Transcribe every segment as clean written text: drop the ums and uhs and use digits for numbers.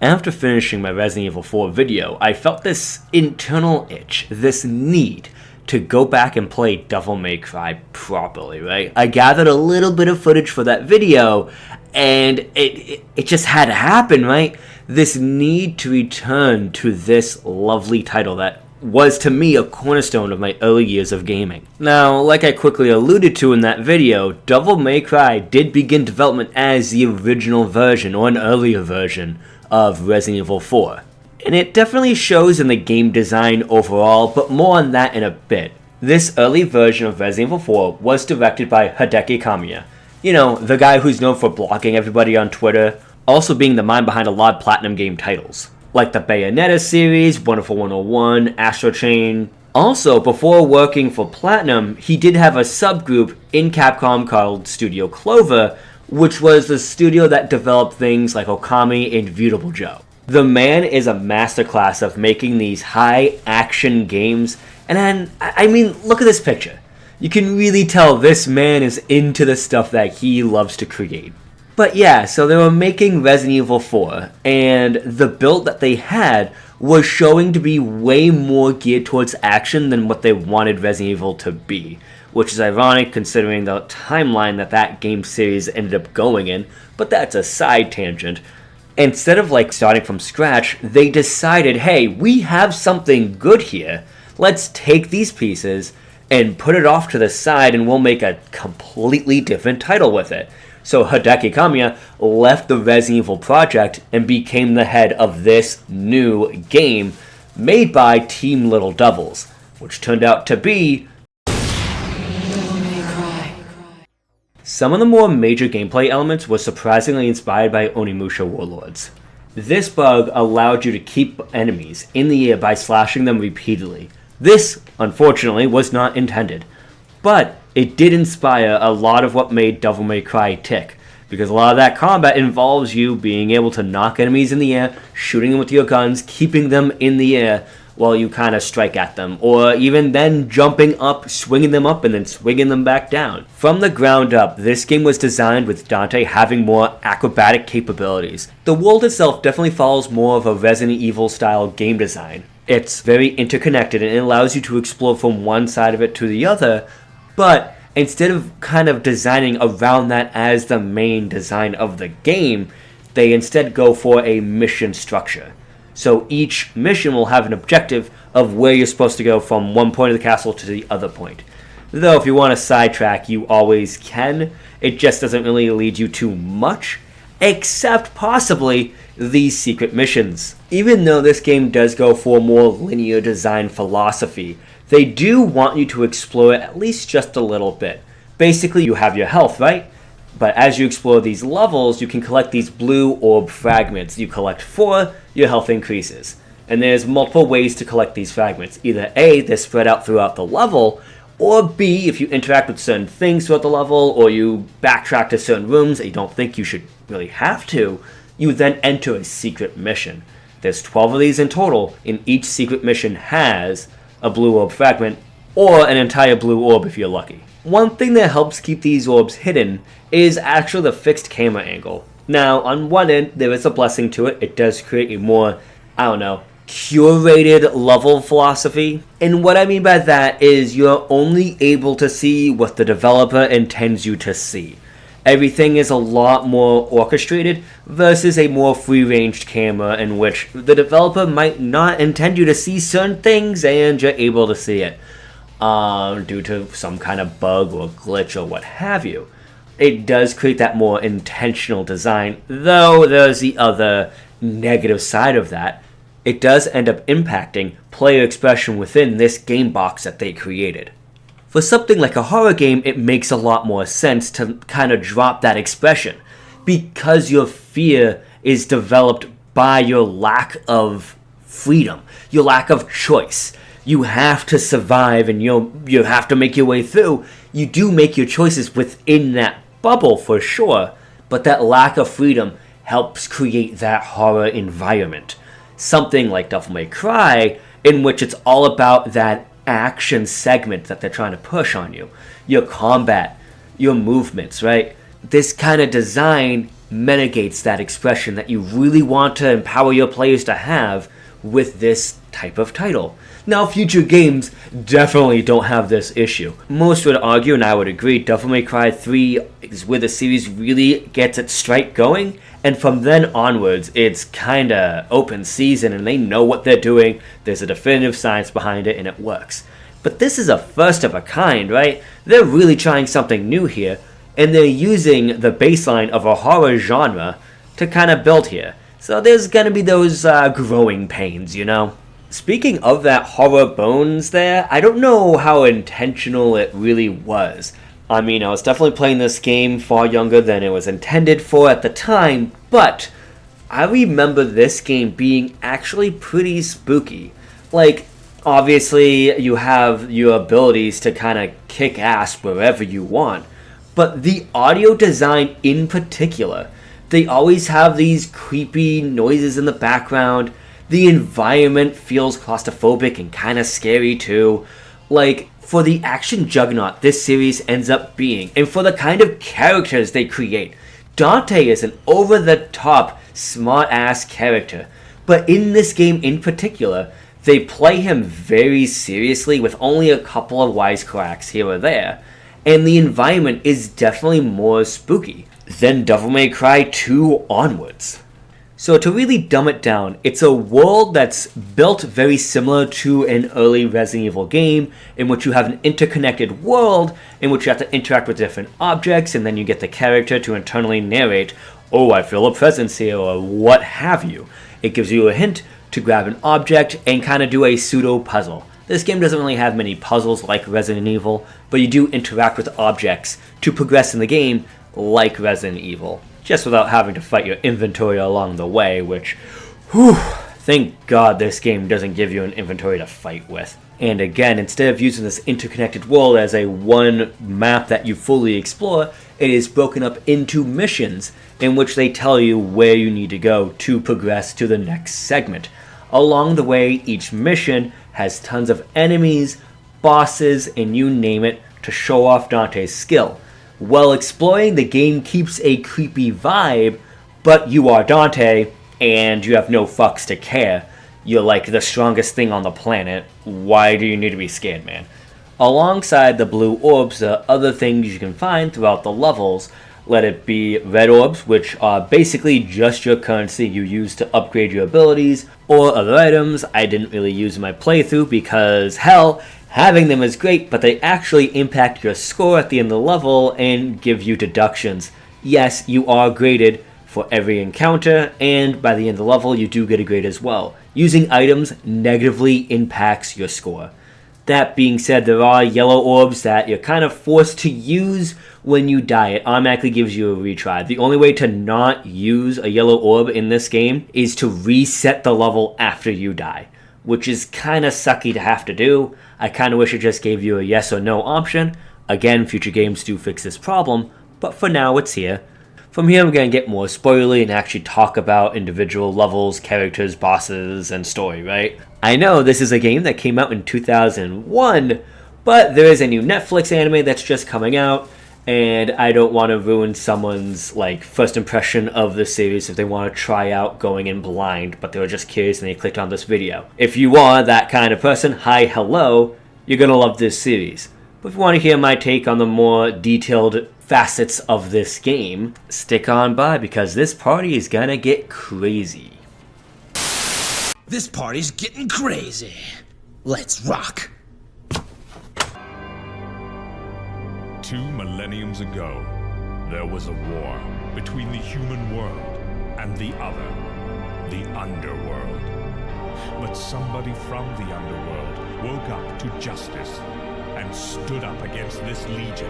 After finishing my Resident Evil 4 video, I felt this internal itch, this need to go back and play Devil May Cry properly, right? I gathered a little bit of footage for that video, and it just had to happen, right? This need to return to this lovely title that was to me a cornerstone of my early years of gaming. Now, like I quickly alluded to in that video, Devil May Cry did begin development as the original version, or an earlier version, of Resident Evil 4. And it definitely shows in the game design overall, but more on that in a bit. This early version of Resident Evil 4 was directed by Hideki Kamiya. You know, the guy who's known for blocking everybody on Twitter, also being the mind behind a lot of Platinum game titles, like the Bayonetta series, Wonderful 101, Astral Chain. Also, before working for Platinum, he did have a subgroup in Capcom called Studio Clover, which was the studio that developed things like Okami and Beautiful Joe. The man is a masterclass of making these high-action games, and then, I mean, look at this picture. You can really tell this man is into the stuff that he loves to create. But yeah, so they were making Resident Evil 4, and the build that they had was showing to be way more geared towards action than what they wanted Resident Evil to be, which is ironic considering the timeline that game series ended up going in, but that's a side tangent. Instead of starting from scratch, they decided, hey, we have something good here. Let's take these pieces and put it off to the side and we'll make a completely different title with it. So Hideki Kamiya left the Resident Evil project and became the head of this new game made by Team Little Devils, which turned out to be some of the more major gameplay elements were surprisingly inspired by Onimusha Warlords. This bug allowed you to keep enemies in the air by slashing them repeatedly. This, unfortunately, was not intended, but it did inspire a lot of what made Devil May Cry tick, because a lot of that combat involves you being able to knock enemies in the air, shooting them with your guns, keeping them in the air while you kind of strike at them, or even then jumping up, swinging them up, and then swinging them back down. From the ground up, this game was designed with Dante having more acrobatic capabilities. The world itself definitely follows more of a Resident Evil style game design. It's very interconnected and it allows you to explore from one side of it to the other, but instead of kind of designing around that as the main design of the game, they instead go for a mission structure. So each mission will have an objective of where you're supposed to go from one point of the castle to the other point. Though if you want to sidetrack, you always can. It just doesn't really lead you to much, except possibly these secret missions. Even though this game does go for a more linear design philosophy, they do want you to explore it at least just a little bit. Basically, you have your health, right? But as you explore these levels, you can collect these blue orb fragments. You collect 4, your health increases. And there's multiple ways to collect these fragments. Either A, they're spread out throughout the level, or B, if you interact with certain things throughout the level, or you backtrack to certain rooms that you don't think you should really have to, you then enter a secret mission. There's 12 of these in total, and each secret mission has a blue orb fragment, or an entire blue orb if you're lucky. One thing that helps keep these orbs hidden is actually the fixed camera angle. Now, on one end, there is a blessing to it. It does create a more, curated level philosophy. And what I mean by that is you're only able to see what the developer intends you to see. Everything is a lot more orchestrated versus a more free-ranged camera in which the developer might not intend you to see certain things and you're able to see it due to some kind of bug or glitch or what have you. It does create that more intentional design, though there's the other negative side of that. It does end up impacting player expression within this game box that they created. For something like a horror game, it makes a lot more sense to kind of drop that expression because your fear is developed by your lack of freedom, your lack of choice. You have to survive and you have to make your way through. You do make your choices within that bubble for sure, but that lack of freedom helps create that horror environment. Something like Devil May Cry, in which it's all about that action segment that they're trying to push on you. Your combat, your movements, right? This kind of design mitigates that expression that you really want to empower your players to have with this type of title. Now, future games definitely don't have this issue. Most would argue, and I would agree, Devil May Cry 3 is where the series really gets its strike going, and from then onwards, it's kinda open season, and they know what they're doing, there's a definitive science behind it, and it works. But this is a first of a kind, right? They're really trying something new here, and they're using the baseline of a horror genre to kind of build here. So there's gonna be those growing pains, you know? Speaking of that horror bones there, I don't know how intentional it really was. I mean, I was definitely playing this game far younger than it was intended for at the time, but I remember this game being actually pretty spooky. Like, obviously, you have your abilities to kind of kick ass wherever you want, but the audio design in particular, they always have these creepy noises in the background. The environment feels claustrophobic and kind of scary too. Like, for the action juggernaut this series ends up being, and for the kind of characters they create, Dante is an over-the-top, smart-ass character. But in this game in particular, they play him very seriously with only a couple of wisecracks here or there. And the environment is definitely more spooky than Devil May Cry 2 onwards. So to really dumb it down, it's a world that's built very similar to an early Resident Evil game, in which you have an interconnected world in which you have to interact with different objects, and then you get the character to internally narrate, oh, I feel a presence here, or what have you. It gives you a hint to grab an object and kind of do a pseudo puzzle. This game doesn't really have many puzzles like Resident Evil, but you do interact with objects to progress in the game like Resident Evil, just without having to fight your inventory along the way, which, whew, thank God this game doesn't give you an inventory to fight with. And again, instead of using this interconnected world as a one map that you fully explore, it is broken up into missions in which they tell you where you need to go to progress to the next segment. Along the way, each mission has tons of enemies, bosses, and you name it to show off Dante's skill. While exploring, the game keeps a creepy vibe, but you are Dante, and you have no fucks to care. You're like the strongest thing on the planet. Why do you need to be scared, man? Alongside the blue orbs, there are other things you can find throughout the levels. Let it be red orbs, which are basically just your currency you use to upgrade your abilities, or other items I didn't really use in my playthrough because, hell, having them is great, but they actually impact your score at the end of the level and give you deductions. Yes, you are graded for every encounter, and by the end of the level you do get a grade as well. Using items negatively impacts your score. That being said, there are yellow orbs that you're kind of forced to use when you die. It automatically gives you a retry. The only way to not use a yellow orb in this game is to reset the level after you die, which is kind of sucky to have to do. I kind of wish it just gave you a yes or no option. Again, future games do fix this problem, but for now it's here. From here, I'm going to get more spoilery and actually talk about individual levels, characters, bosses, and story, right? I know this is a game that came out in 2001, but there is a new Netflix anime that's just coming out, and I don't want to ruin someone's first impression of the series if they want to try out going in blind, but they were just curious and they clicked on this video. If you are that kind of person, hi, hello, you're going to love this series. But if you want to hear my take on the more detailed facets of this game, stick on by because this party is gonna get crazy. This party's getting crazy. Let's rock. 2 millenniums ago, there was a war between the human world and the other, the underworld. But somebody from the underworld woke up to justice and stood up against this legion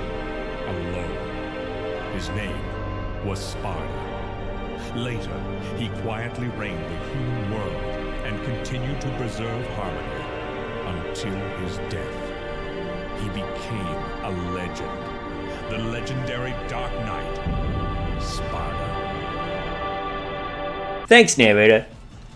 alone. His name was Sparda. Later, he quietly reigned the human world and continued to preserve harmony until his death. He became a legend, the legendary Dark Knight, Sparda. Thanks, narrator.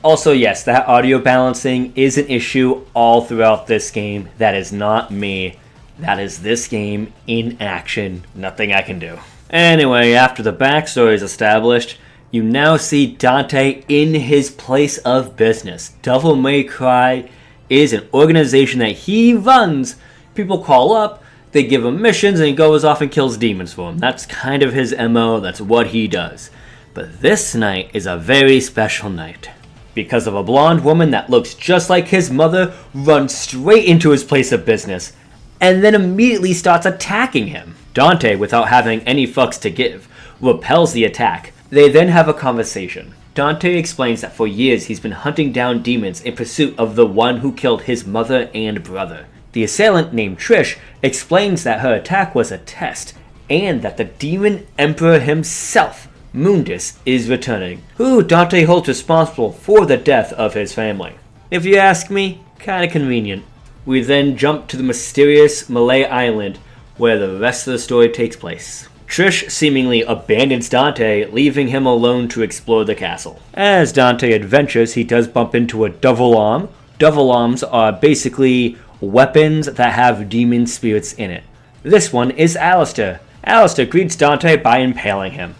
Also, yes, that audio balancing is an issue all throughout this game. That is not me. That is this game in action. Nothing I can do. Anyway, after the backstory is established, you now see Dante in his place of business. Devil May Cry is an organization that he runs. People call up, they give him missions, and he goes off and kills demons for them. That's kind of his MO, that's what he does. But this night is a very special night, because of a blonde woman that looks just like his mother runs straight into his place of business, and then immediately starts attacking him. Dante, without having any fucks to give, repels the attack. They then have a conversation. Dante explains that for years he's been hunting down demons in pursuit of the one who killed his mother and brother. The assailant, named Trish, explains that her attack was a test, and that the demon emperor himself, Mundus, is returning, who Dante holds responsible for the death of his family. If you ask me, kinda convenient. We then jump to the mysterious Malay Island, where the rest of the story takes place. Trish seemingly abandons Dante, leaving him alone to explore the castle. As Dante adventures, he does bump into a double arm. Double arms are basically weapons that have demon spirits in it. This one is Alistair. Alistair greets Dante by impaling him.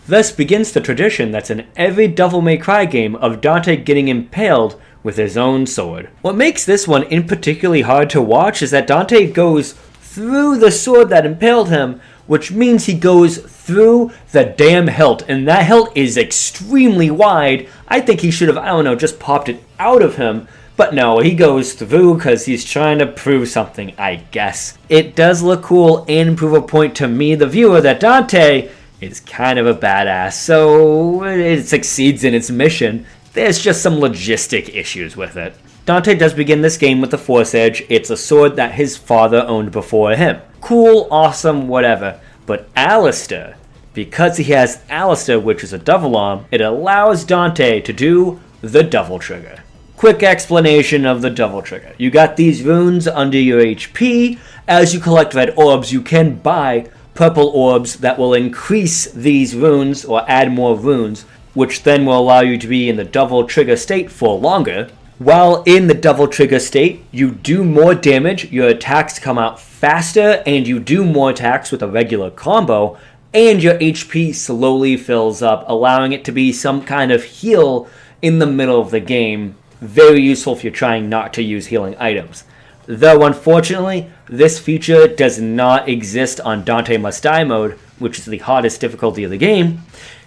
Thus begins the tradition that's in every Devil May Cry game of Dante getting impaled with his own sword. What makes this one in particularly hard to watch is that Dante goes through the sword that impaled him, which means he goes through the damn hilt, and that hilt is extremely wide. I think he should have, just popped it out of him, but no, he goes through because he's trying to prove something, I guess. It does look cool and prove a point to me, the viewer, that Dante is kind of a badass, so it succeeds in its mission. There's just some logistic issues with it. Dante does begin this game with the Force Edge. It's a sword that his father owned before him. Cool, awesome, whatever. But Alistair, because he has Alistair, which is a double arm, it allows Dante to do the double trigger. Quick explanation of the double trigger. You got these runes under your HP. As you collect red orbs, you can buy purple orbs that will increase these runes or add more runes, which then will allow you to be in the double trigger state for longer. While in the double trigger state, you do more damage, your attacks come out faster, and you do more attacks with a regular combo, and your HP slowly fills up, allowing it to be some kind of heal in the middle of the game. Very useful if you're trying not to use healing items. Though unfortunately, this feature does not exist on Dante Must Die mode, which is the hardest difficulty of the game.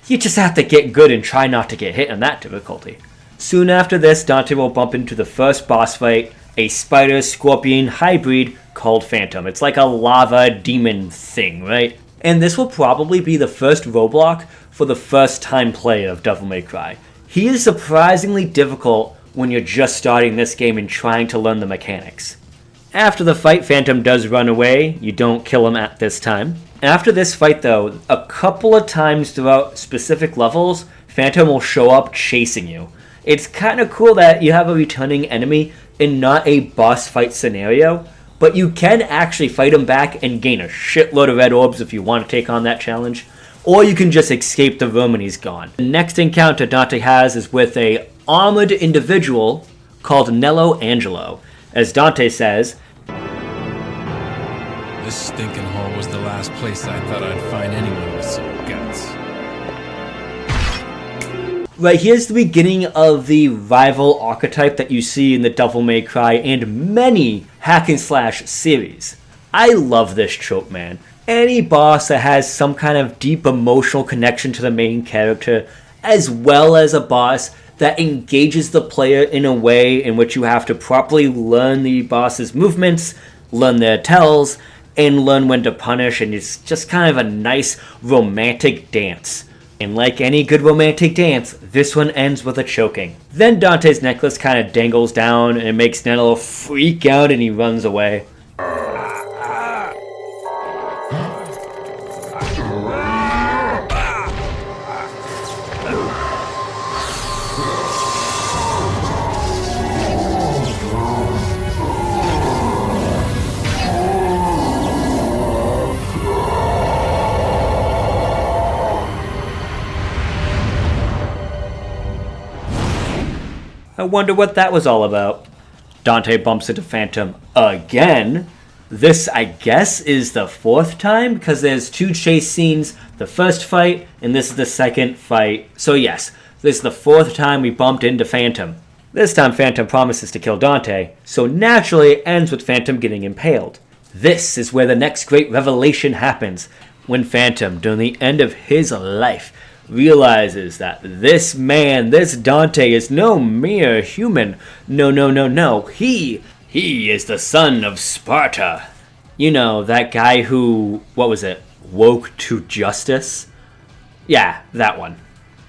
You just have to get good and try not to get hit on that difficulty. Soon after this, Dante will bump into the first boss fight, a spider-scorpion hybrid called Phantom. It's like a lava demon thing, right? And this will probably be the first roadblock for the first time play of Devil May Cry. He is surprisingly difficult when you're just starting this game and trying to learn the mechanics. After the fight, Phantom does run away. You don't kill him at this time. After this fight though, a couple of times throughout specific levels, Phantom will show up chasing you. It's kind of cool that you have a returning enemy in not a boss fight scenario, but you can actually fight him back and gain a shitload of red orbs if you want to take on that challenge, or you can just escape the room and he's gone. The next encounter Dante has is with a armored individual called Nello Angelo. As Dante says, "This stinking hole was the last place I thought I'd find anyone with some guts." Right, here's the beginning of the rival archetype that you see in the Devil May Cry and many hack and slash series. I love this trope, man. Any boss that has some kind of deep emotional connection to the main character, as well as a boss that engages the player in a way in which you have to properly learn the boss's movements, learn their tells, and learn when to punish, and it's just kind of a nice romantic dance. And like any good romantic dance, this one ends with a choking. Then Dante's necklace kind of dangles down and it makes Nello freak out and he runs away. I wonder what that was all about. Dante bumps into Phantom again, This, I guess, is the 4th time, because there's 2 chase scenes, the first fight, and this is the second fight. So yes, this is the 4th time we bumped into Phantom. This time Phantom promises to kill Dante, so naturally it ends with Phantom getting impaled. This is where the next great revelation happens, when Phantom, during the end of his life, realizes that this man, this Dante, is no mere human. No. He is the son of Sparta. You know, that guy who, woke to justice? Yeah, that one.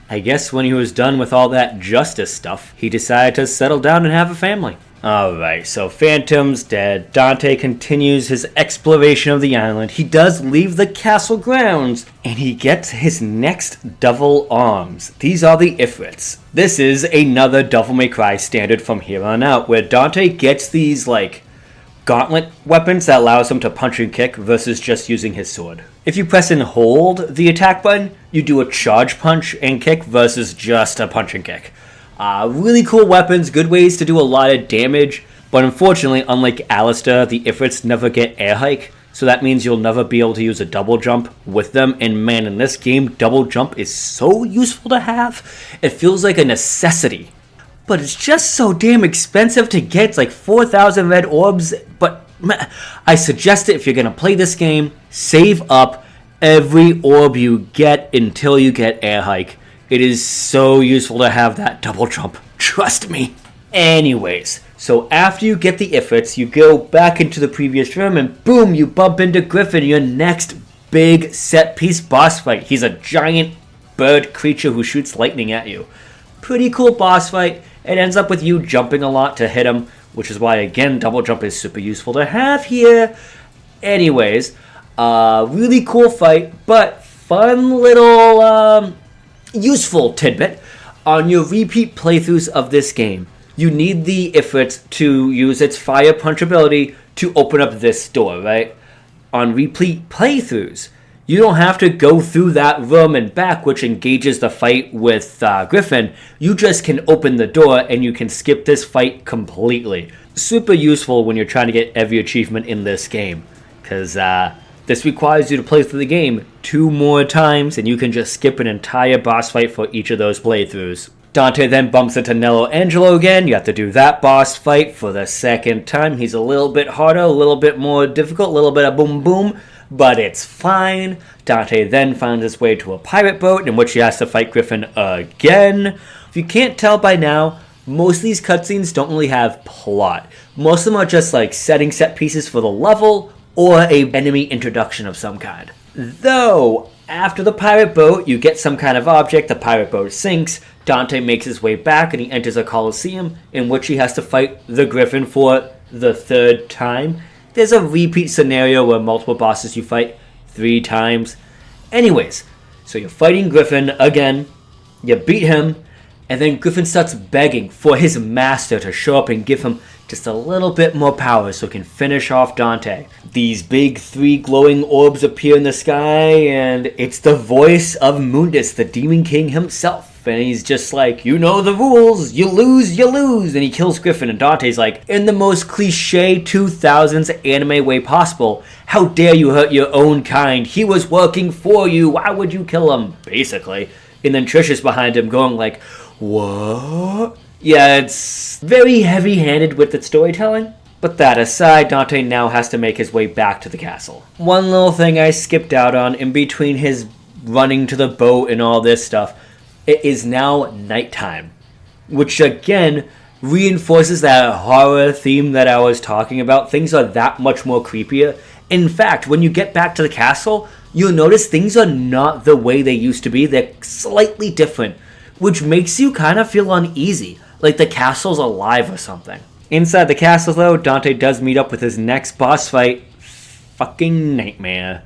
I guess when he was done with all that justice stuff, he decided to settle down and have a family. Alright, so Phantom's dead. Dante continues his exploration of the island. He does leave the castle grounds, and he gets his next double arms. These are the Ifrits. This is another Devil May Cry standard from here on out, where Dante gets these, gauntlet weapons that allows him to punch and kick versus just using his sword. If you press and hold the attack button, you do a charge punch and kick versus just a punch and kick. Really cool weapons, good ways to do a lot of damage, but unfortunately, unlike Alistair, the Ifrits never get air hike, so that means you'll never be able to use a double jump with them, and man, in this game, double jump is so useful to have. It feels like a necessity, but it's just so damn expensive to get. It's like 4,000 red orbs, but I suggest it if you're gonna play this game, save up every orb you get until you get air hike. It is so useful to have that double jump. Trust me. Anyways, so after you get the Ifrits, you go back into the previous room and boom, you bump into Griffin, your next big set piece boss fight. He's a giant bird creature who shoots lightning at you. Pretty cool boss fight. It ends up with you jumping a lot to hit him, which is why, again, double jump is super useful to have here. Anyways, really cool fight, but fun little useful tidbit. On your repeat playthroughs of this game, you need the Ifrit to use its fire punch ability to open up this door, right? On repeat playthroughs, you don't have to go through that room and back, which engages the fight with Griffin. You just can open the door and you can skip this fight completely. Super useful when you're trying to get every achievement in this game, because this requires you to play through the game 2 more times, and you can just skip an entire boss fight for each of those playthroughs. Dante then bumps into Nello Angelo again. You have to do that boss fight for the 2nd time. He's a little bit harder, a little bit more difficult, a little bit of boom boom, but it's fine. Dante then finds his way to a pirate boat in which he has to fight Griffin again. If you can't tell by now, most of these cutscenes don't really have plot. Most of them are just setting set pieces for the level, or a enemy introduction of some kind. Though, after the pirate boat, you get some kind of object, the pirate boat sinks, Dante makes his way back and he enters a coliseum in which he has to fight the Griffin for the 3rd time. There's a repeat scenario where multiple bosses you fight 3 times. Anyways, so you're fighting Griffin again, you beat him, and then Griffin starts begging for his master to show up and give him just a little bit more power so he can finish off Dante. These big 3 glowing orbs appear in the sky, and it's the voice of Mundus, the Demon King himself. And he's just like, you know the rules, you lose. And he kills Griffin, and Dante's like, in the most cliche 2000s anime way possible, how dare you hurt your own kind? He was working for you, why would you kill him? Basically. And then Trish is behind him going like, what? Yeah, it's very heavy-handed with its storytelling. But that aside, Dante now has to make his way back to the castle. One little thing I skipped out on in between his running to the boat and all this stuff, it is now nighttime. Which again, reinforces that horror theme that I was talking about. Things are that much more creepier. In fact, when you get back to the castle, you'll notice things are not the way they used to be. They're slightly different, which makes you kind of feel uneasy, like the castle's alive or something. Inside the castle, though, Dante does meet up with his next boss fight, fucking Nightmare.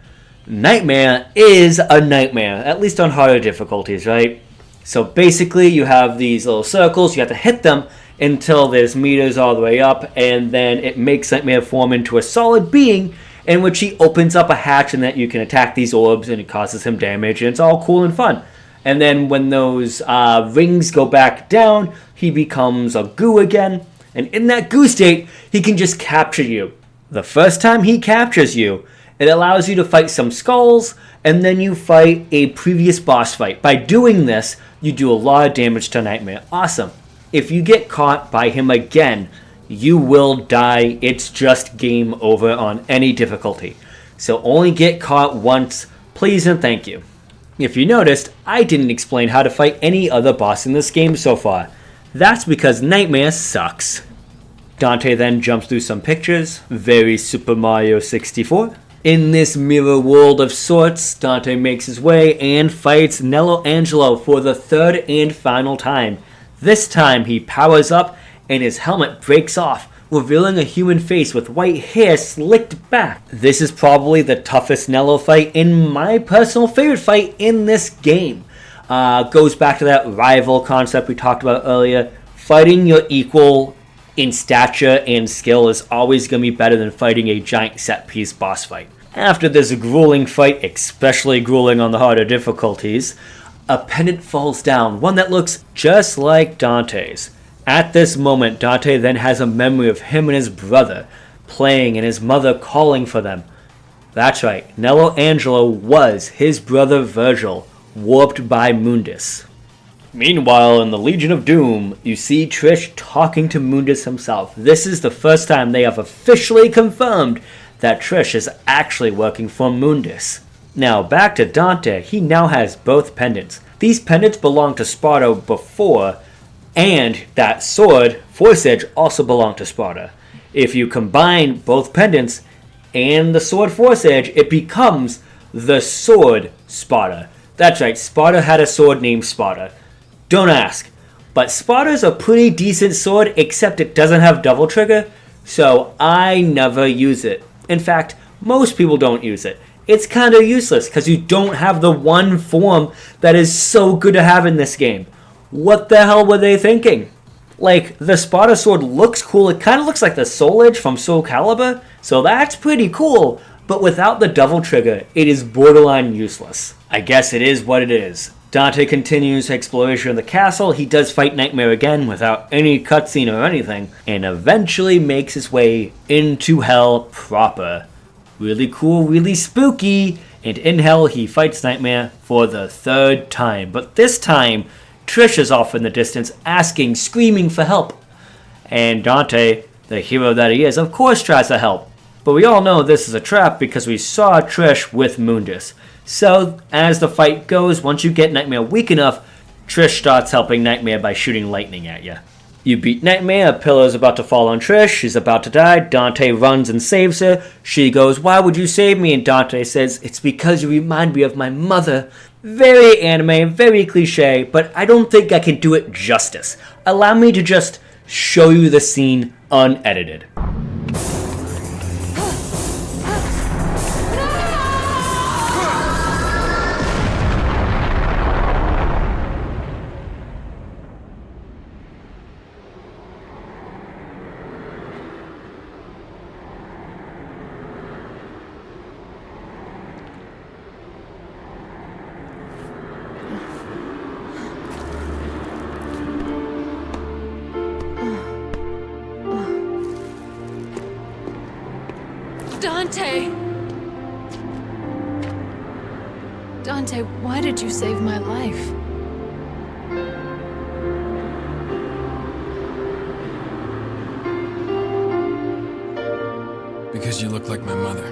Nightmare is a nightmare, at least on harder difficulties, right? So basically, you have these little circles, you have to hit them until there's meters all the way up, and then it makes Nightmare form into a solid being, in which he opens up a hatch and that you can attack these orbs, and it causes him damage, and it's all cool and fun. And then when those rings go back down, he becomes a goo again. And in that goo state, he can just capture you. The first time he captures you, it allows you to fight some skulls, and then you fight a previous boss fight. By doing this, you do a lot of damage to Nightmare. Awesome. If you get caught by him again, you will die. It's just game over on any difficulty. So only get caught once, please and thank you. If you noticed, I didn't explain how to fight any other boss in this game so far. That's because Nightmare sucks. Dante then jumps through some pictures, very Super Mario 64. In this mirror world of sorts, Dante makes his way and fights Nello Angelo for the third and final time. This time he powers up and his helmet breaks off, revealing a human face with white hair slicked back. This is probably the toughest Nello fight and my personal favorite fight in this game. Goes back to that rival concept we talked about earlier. Fighting your equal in stature and skill is always going to be better than fighting a giant set piece boss fight. After this grueling fight, especially grueling on the harder difficulties, a pendant falls down, one that looks just like Dante's. At this moment, Dante then has a memory of him and his brother playing and his mother calling for them. That's right, Nello Angelo was his brother Virgil, warped by Mundus. Meanwhile, in the Legion of Doom, you see Trish talking to Mundus himself. This is the first time they have officially confirmed that Trish is actually working for Mundus. Now, back to Dante, he now has both pendants. These pendants belonged to Sparta before, and that sword, Force Edge, also belonged to Sparta. If you combine both pendants and the sword Force Edge, it becomes the sword Sparta. That's right, Sparta had a sword named Sparta. Don't ask. But Sparta's a pretty decent sword, except it doesn't have double trigger, so I never use it. In fact, most people don't use it. It's kind of useless, because you don't have the one form that is so good to have in this game. What the hell were they thinking? Like, the Sparta sword looks cool, it kind of looks like the Soul Edge from Soul Calibur, so that's pretty cool, but without the double trigger, it is borderline useless. I guess it is what it is. Dante continues exploration of the castle. He does fight Nightmare again without any cutscene or anything, and eventually makes his way into Hell proper. Really cool, really spooky, and in Hell he fights Nightmare for the third time. But this time, Trish is off in the distance asking, screaming for help. And Dante, the hero that he is, of course tries to help. But we all know this is a trap because we saw Trish with Mundus. So, as the fight goes, once you get Nightmare weak enough, Trish starts helping Nightmare by shooting lightning at you. You beat Nightmare, a pillar is about to fall on Trish, she's about to die, Dante runs and saves her. She goes, "Why would you save me?" And Dante says, "It's because you remind me of my mother." Very anime, very cliche, but I don't think I can do it justice. Allow me to just show you the scene unedited. Dante! Dante, why did you save my life? Because you look like my mother.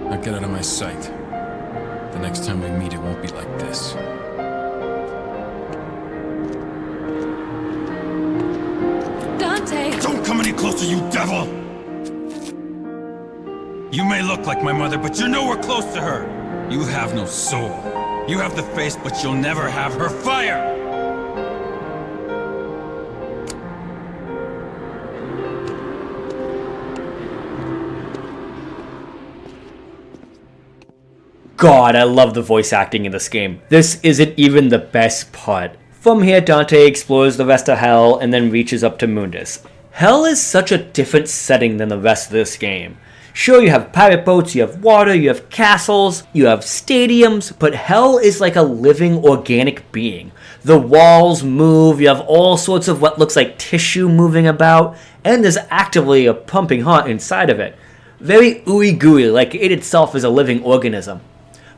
Now get out of my sight. The next time we meet, it won't be like this. Dante! Don't come any closer, you devil! You may look like my mother, but you're nowhere close to her. You have no soul. You have the face, but you'll never have her fire! God, I love the voice acting in this game. This isn't even the best part. From here, Dante explores the rest of Hell and then reaches up to Mundus. Hell is such a different setting than the rest of this game. Sure, you have pirate boats, you have water, you have castles, you have stadiums, but Hell is like a living, organic being. The walls move, you have all sorts of what looks like tissue moving about, and there's actively a pumping heart inside of it. Very ooey gooey, like it itself is a living organism.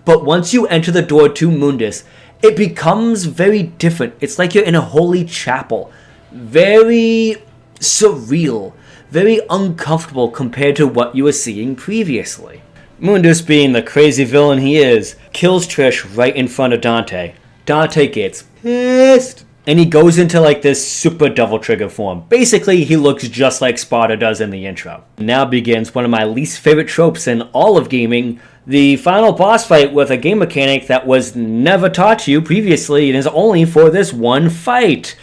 But once you enter the door to Mundus, it becomes very different. It's like you're in a holy chapel. Very surreal, very uncomfortable compared to what you were seeing previously. Mundus, being the crazy villain he is, kills Trish right in front of Dante. Dante gets pissed, and he goes into like this super Devil Trigger form. Basically, he looks just like Sparta does in the intro. Now begins one of my least favorite tropes in all of gaming, the final boss fight with a game mechanic that was never taught to you previously and is only for this one fight.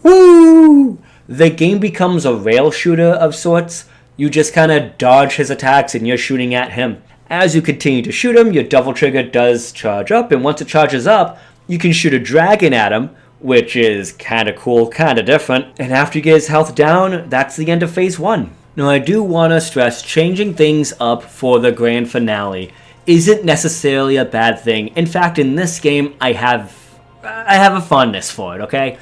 Woo! The game becomes a rail shooter of sorts. You just kind of dodge his attacks and you're shooting at him. As you continue to shoot him, your Devil Trigger does charge up, and once it charges up, you can shoot a dragon at him, which is kind of cool, kind of different. And after you get his health down, that's the end of Phase 1. Now, I do want to stress changing things up for the grand finale isn't necessarily a bad thing. In fact, in this game, I have a fondness for it, okay?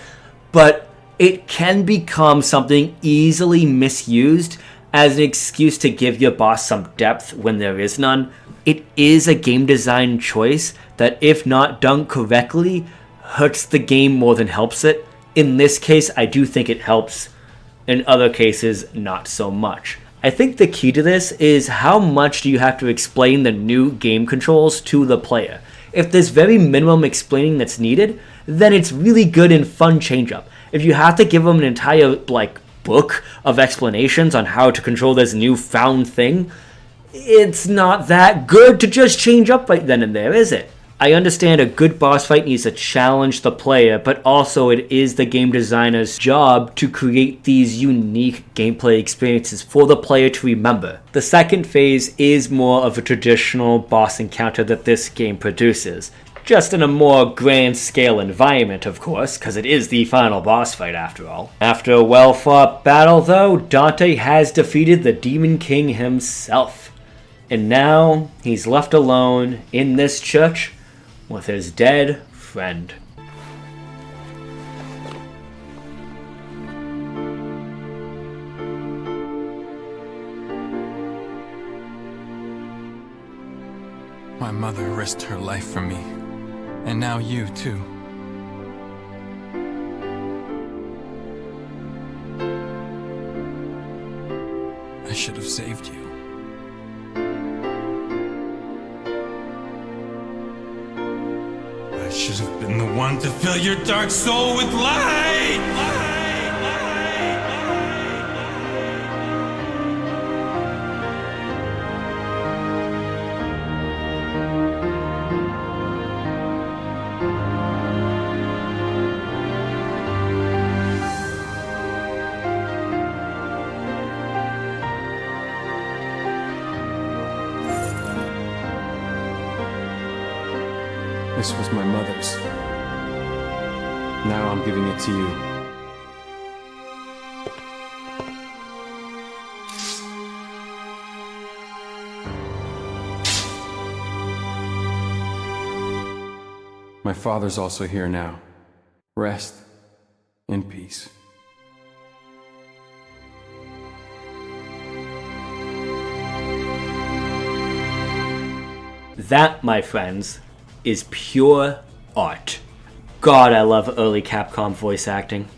But it can become something easily misused as an excuse to give your boss some depth when there is none. It is a game design choice that, if not done correctly, hurts the game more than helps it. In this case, I do think it helps. In other cases, not so much. I think the key to this is how much do you have to explain the new game controls to the player. If there's very minimum explaining that's needed, then it's really good and fun change up. If you have to give them an entire book of explanations on how to control this newfound thing, it's not that good to just change up right then and there, is it? I understand a good boss fight needs to challenge the player, but also it is the game designer's job to create these unique gameplay experiences for the player to remember. The second phase is more of a traditional boss encounter that this game produces. Just in a more grand scale environment, of course, because it is the final boss fight after all. After a well-fought battle, though, Dante has defeated the Demon King himself. And now he's left alone in this church with his dead friend. My mother risked her life for me. And now you, too. I should have saved you. I should have been the one to fill your dark soul with light! This was my mother's. Now I'm giving it to you. My father's also here now. Rest in peace. That, my friends, is pure art. God, I love early Capcom voice acting.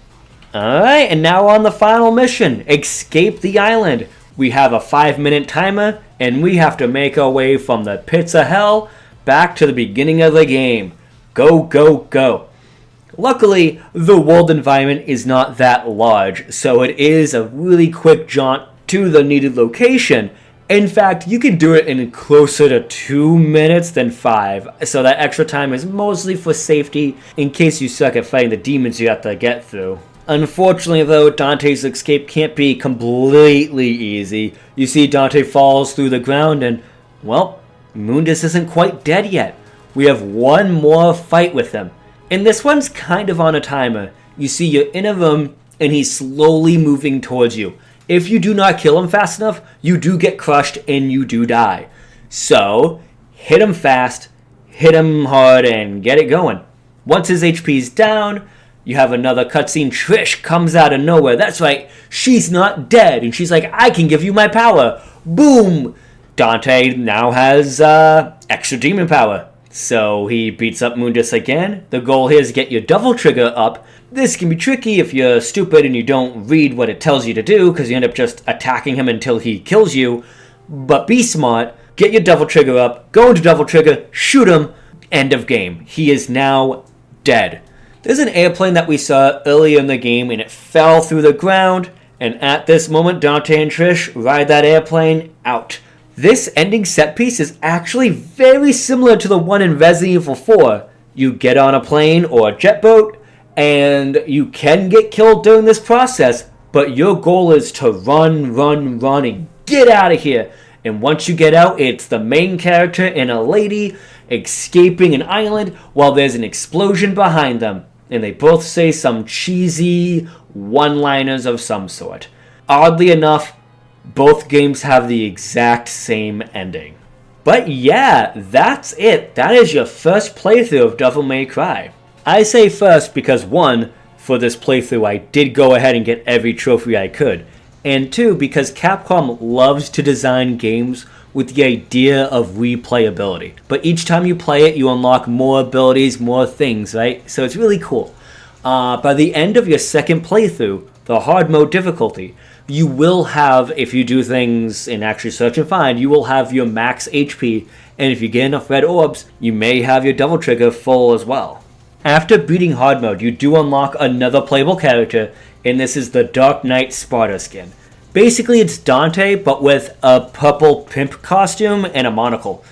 Alright, and now on the final mission, escape the island. We have a 5-minute timer, and we have to make our way from the pits of hell back to the beginning of the game. Go, go, go. Luckily, the world environment is not that large, so it is a really quick jaunt to the needed location. In fact, you can do it in closer to 2 minutes than 5, so that extra time is mostly for safety in case you suck at fighting the demons you have to get through. Unfortunately though, Dante's escape can't be completely easy. You see Dante falls through the ground and, well, Mundus isn't quite dead yet. We have one more fight with him. And this one's kind of on a timer. You see you're in a room and he's slowly moving towards you. If you do not kill him fast enough, you do get crushed and you do die. So, hit him fast, hit him hard, and get it going. Once his HP's down, you have another cutscene. Trish comes out of nowhere. That's right, she's not dead. And she's like, I can give you my power. Boom! Dante now has extra demon power. So he beats up Mundus again. The goal here is to get your double trigger up. This can be tricky if you're stupid and you don't read what it tells you to do, because you end up just attacking him until he kills you. But be smart, get your double trigger up, go into double trigger, shoot him, end of game. He is now dead. There's an airplane that we saw earlier in the game and it fell through the ground, and at this moment Dante and Trish ride that airplane out. This ending set piece is actually very similar to the one in Resident Evil 4. You get on a plane or a jet boat, and you can get killed during this process, but your goal is to run, and get out of here. And once you get out, it's the main character and a lady escaping an island while there's an explosion behind them. And they both say some cheesy one-liners of some sort. Oddly enough, both games have the exact same ending. But yeah, that's it. That is your first playthrough of Devil May Cry. I say first because 1, for this playthrough I did go ahead and get every trophy I could. And 2, because Capcom loves to design games with the idea of replayability. But each time you play it, you unlock more abilities, more things, right? So it's really cool. By the end of your second playthrough, the hard mode difficulty, you will have, if you do things in actually search and find, you will have your max HP, and if you get enough red orbs, you may have your double trigger full as well. After beating hard mode, you do unlock another playable character, and this is the Dark Knight Sparta skin. Basically, it's Dante, but with a purple pimp costume and a monocle.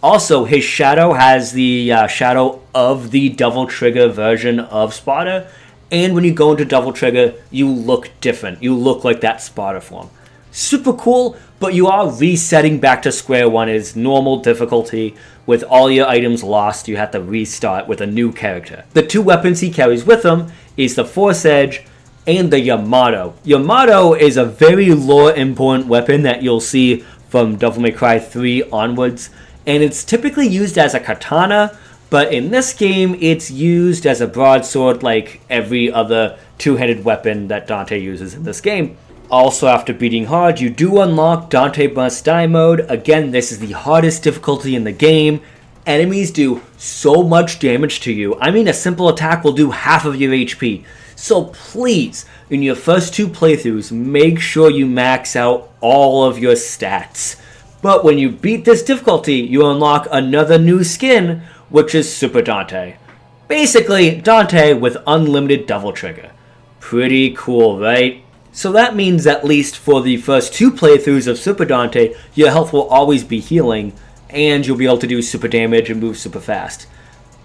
Also, his shadow has the shadow of the Double Trigger version of Sparta, and when you go into Double Trigger, you look different. You look like that Sparta form. Super cool, but you are resetting back to square one as normal difficulty. With all your items lost, you have to restart with a new character. The 2 weapons he carries with him is the Force Edge and the Yamato. Yamato is a very lore important weapon that you'll see from Devil May Cry 3 onwards, and it's typically used as a katana, but in this game it's used as a broadsword like every other two-handed weapon that Dante uses in this game. Also, after beating hard, you do unlock Dante Must Die mode. Again, this is the hardest difficulty in the game. Enemies do so much damage to you. I mean, a simple attack will do half of your HP. So please, in your first 2 playthroughs, make sure you max out all of your stats. But when you beat this difficulty, you unlock another new skin, which is Super Dante. Basically, Dante with unlimited double trigger. Pretty cool, right? So that means at least for the first 2 playthroughs of Super Dante, your health will always be healing, and you'll be able to do super damage and move super fast.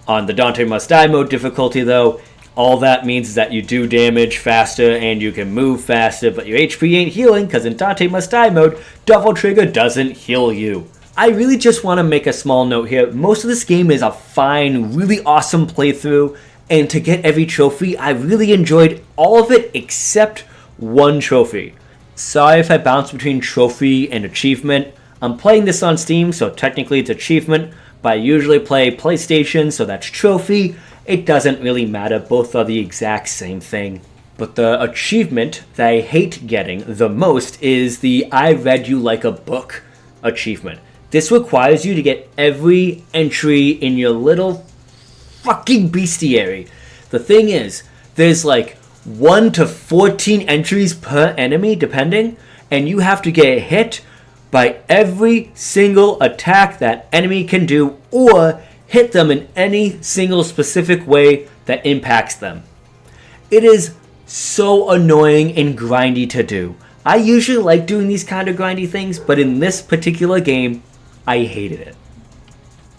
On the Dante Must Die mode difficulty though, all that means is that you do damage faster and you can move faster, but your HP ain't healing, because in Dante Must Die mode, Double Trigger doesn't heal you. I really just want to make a small note here. Most of this game is a fine, really awesome playthrough, and to get every trophy, I really enjoyed all of it except 1 trophy. Sorry if I bounce between trophy and achievement. I'm playing this on Steam, so technically it's achievement, but I usually play PlayStation, so that's trophy. It doesn't really matter, both are the exact same thing. But the achievement that I hate getting the most is the I read you like a book achievement. This requires you to get every entry in your little fucking bestiary. The thing is, there's like 1 to 14 entries per enemy, depending, and you have to get hit by every single attack that enemy can do, or hit them in any single specific way that impacts them. It is so annoying and grindy to do. I usually like doing these kind of grindy things, but in this particular game, I hated it.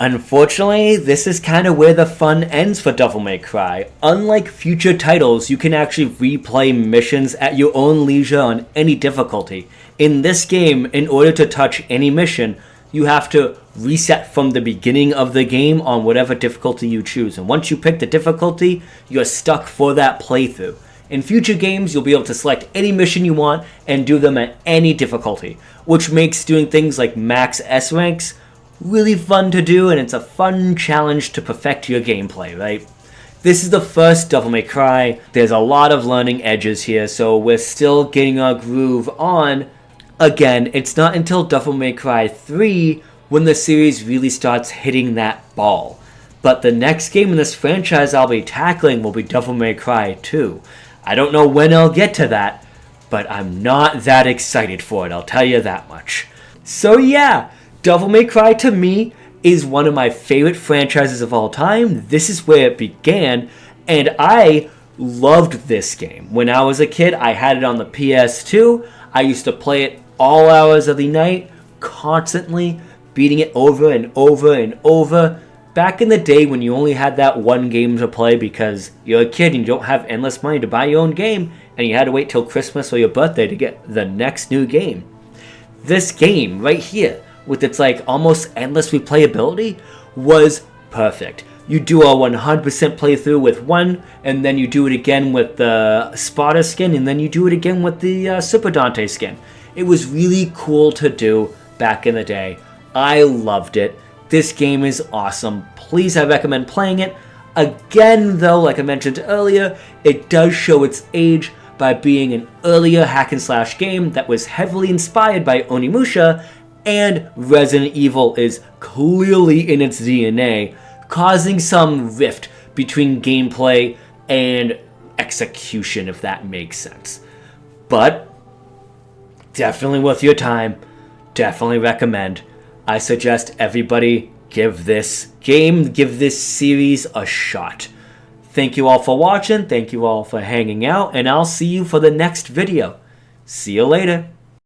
Unfortunately, this is kind of where the fun ends for Devil May Cry. Unlike future titles, you can actually replay missions at your own leisure on any difficulty. In this game, in order to touch any mission, you have to reset from the beginning of the game on whatever difficulty you choose. And once you pick the difficulty, you're stuck for that playthrough. In future games, you'll be able to select any mission you want and do them at any difficulty, which makes doing things like max S ranks really fun to do, and it's a fun challenge to perfect your gameplay, right? This is the first Devil May Cry. There's a lot of learning edges here, so we're still getting our groove on. Again, it's not until Devil May Cry 3 when the series really starts hitting that ball. But the next game in this franchise I'll be tackling will be Devil May Cry 2. I don't know when I'll get to that, but I'm not that excited for it, I'll tell you that much. So yeah, Devil May Cry to me is one of my favorite franchises of all time. This is where it began, and I loved this game. When I was a kid, I had it on the PS2. I used to play it all hours of the night, constantly, beating it over and over and over. Back in the day when you only had that one game to play because you're a kid and you don't have endless money to buy your own game, and you had to wait till Christmas or your birthday to get the next new game. This game right here, with its like almost endless replayability, was perfect. You do a 100% playthrough with one, and then you do it again with the Sparta skin, and then you do it again with the Super Dante skin. It was really cool to do back in the day. I loved it. This game is awesome. Please, I recommend playing it. Again, though, like I mentioned earlier, it does show its age by being an earlier hack and slash game that was heavily inspired by Onimusha, and Resident Evil is clearly in its DNA, causing some rift between gameplay and execution, if that makes sense. But definitely worth your time. Definitely recommend. I suggest everybody give this game, give this series a shot. Thank you all for watching. Thank you all for hanging out, and I'll see you for the next video. See you later.